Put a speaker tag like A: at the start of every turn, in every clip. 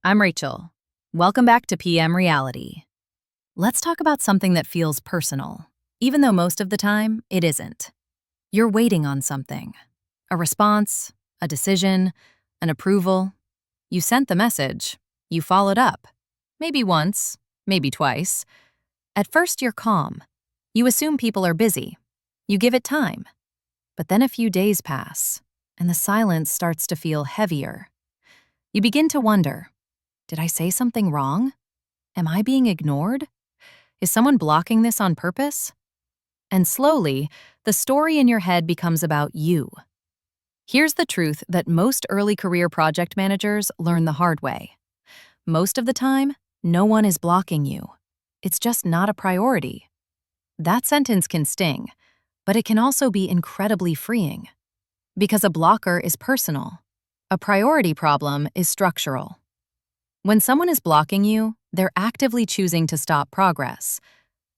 A: I'm Rachel. Welcome back to PM Reality. Let's talk about something that feels personal, even though most of the time it isn't. You're waiting on something. A response, a decision, an approval. You sent the message. You followed up. Maybe once, maybe twice. At first, you're calm. You assume people are busy. You give it time. But then a few days pass, and the silence starts to feel heavier. You begin to wonder, did I say something wrong? Am I being ignored? Is someone blocking this on purpose? And slowly, the story in your head becomes about you. Here's the truth that most early career project managers learn the hard way. Most of the time, no one is blocking you. It's just not a priority. That sentence can sting, but it can also be incredibly freeing. Because a blocker is personal. A priority problem is structural. When someone is blocking you, they're actively choosing to stop progress.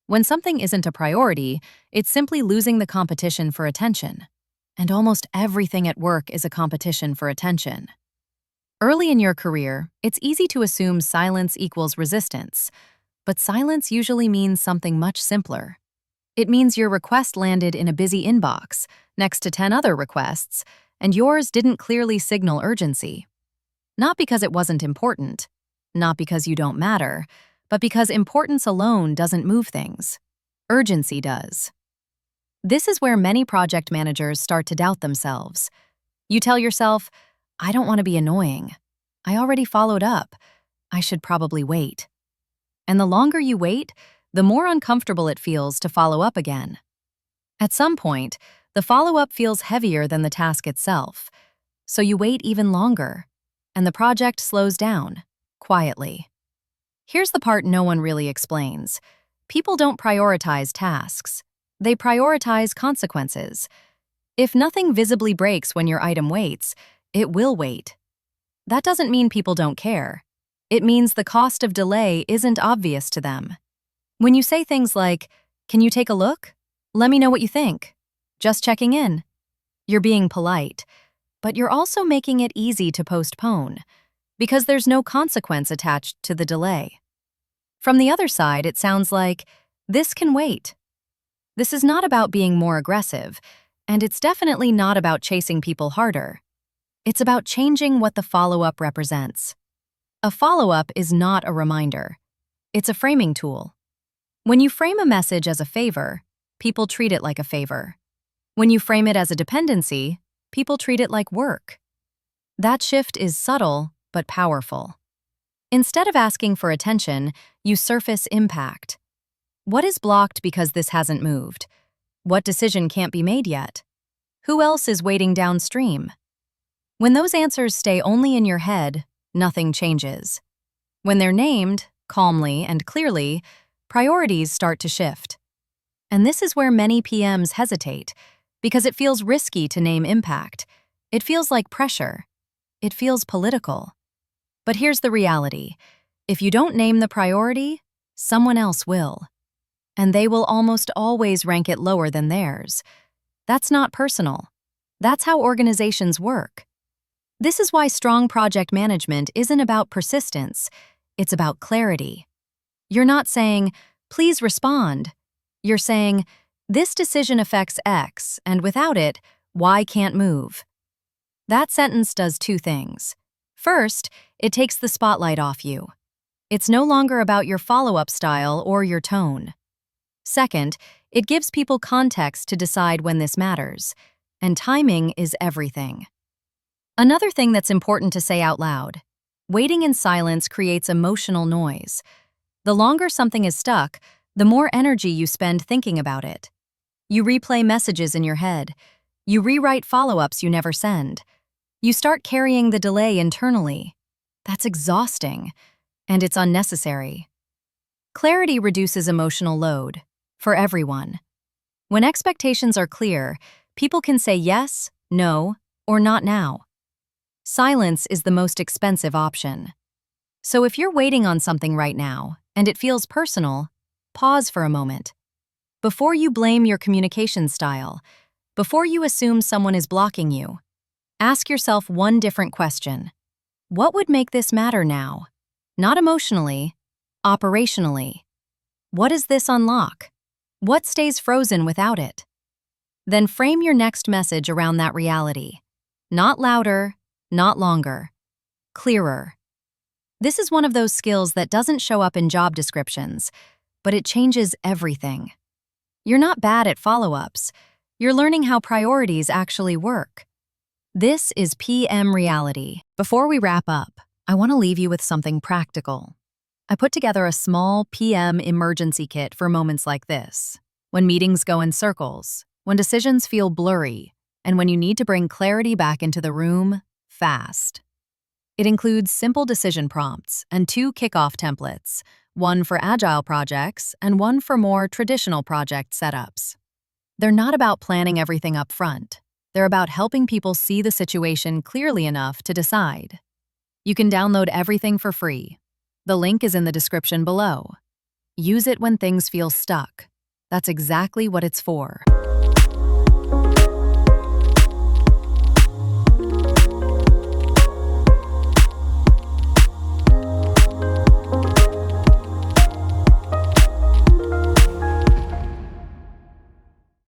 A: When something isn't a priority, it's simply losing the competition for attention. And almost everything at work is a competition for attention. Early in your career, it's easy to assume silence equals resistance. But silence usually means something much simpler. It means your request landed in a busy inbox, next to 10 other requests, and yours didn't clearly signal urgency. Not because it wasn't important, not because you don't matter, but because importance alone doesn't move things. Urgency does. This is where many project managers start to doubt themselves. You tell yourself, I don't want to be annoying. I already followed up. I should probably wait. And the longer you wait, the more uncomfortable it feels to follow up again. At some point, the follow-up feels heavier than the task itself, so you wait even longer, and the project slows down, quietly. Here's the part no one really explains. People don't prioritize tasks. They prioritize consequences. If nothing visibly breaks when your item waits, it will wait. That doesn't mean people don't care. It means the cost of delay isn't obvious to them. When you say things like, "Can you take a look? Let me know what you think. Just checking in." You're being polite, but you're also making it easy to postpone, because there's no consequence attached to the delay. From the other side, it sounds like, "This can wait." This is not about being more aggressive, and it's definitely not about chasing people harder. It's about changing what the follow-up represents. A follow-up is not a reminder. It's a framing tool. When you frame a message as a favor, people treat it like a favor. When you frame it as a dependency, people treat it like work. That shift is subtle, but powerful. Instead of asking for attention, you surface impact. What is blocked because this hasn't moved? What decision can't be made yet? Who else is waiting downstream? When those answers stay only in your head, nothing changes. When they're named, calmly and clearly, priorities start to shift. And this is where many PMs hesitate, because it feels risky to name impact. It feels like pressure. It feels political. But here's the reality. If you don't name the priority, someone else will. And they will almost always rank it lower than theirs. That's not personal. That's how organizations work. This is why strong project management isn't about persistence. It's about clarity. You're not saying, "Please respond." You're saying, "This decision affects X, and without it, Y can't move." That sentence does two things. First, it takes the spotlight off you. It's no longer about your follow-up style or your tone. Second, it gives people context to decide when this matters, and timing is everything. Another thing that's important to say out loud: waiting in silence creates emotional noise. The longer something is stuck, the more energy you spend thinking about it. You replay messages in your head. You rewrite follow-ups you never send. You start carrying the delay internally. That's exhausting, and it's unnecessary. Clarity reduces emotional load, for everyone. When expectations are clear, people can say yes, no, or not now. Silence is the most expensive option. So if you're waiting on something right now, and it feels personal, pause for a moment. Before you blame your communication style, before you assume someone is blocking you, ask yourself one different question. What would make this matter now? Not emotionally, operationally. What does this unlock? What stays frozen without it? Then frame your next message around that reality. Not louder, not longer. Clearer. This is one of those skills that doesn't show up in job descriptions, but it changes everything. You're not bad at follow-ups. You're learning how priorities actually work. This is PM Reality. Before we wrap up, I want to leave you with something practical. I put together a small PM emergency kit for moments like this, when meetings go in circles, when decisions feel blurry, and when you need to bring clarity back into the room fast. It includes simple decision prompts and 2 kickoff templates, one for agile projects and one for more traditional project setups. They're not about planning everything up front. They're about helping people see the situation clearly enough to decide. You can download everything for free. The link is in the description below. Use it when things feel stuck. That's exactly what it's for.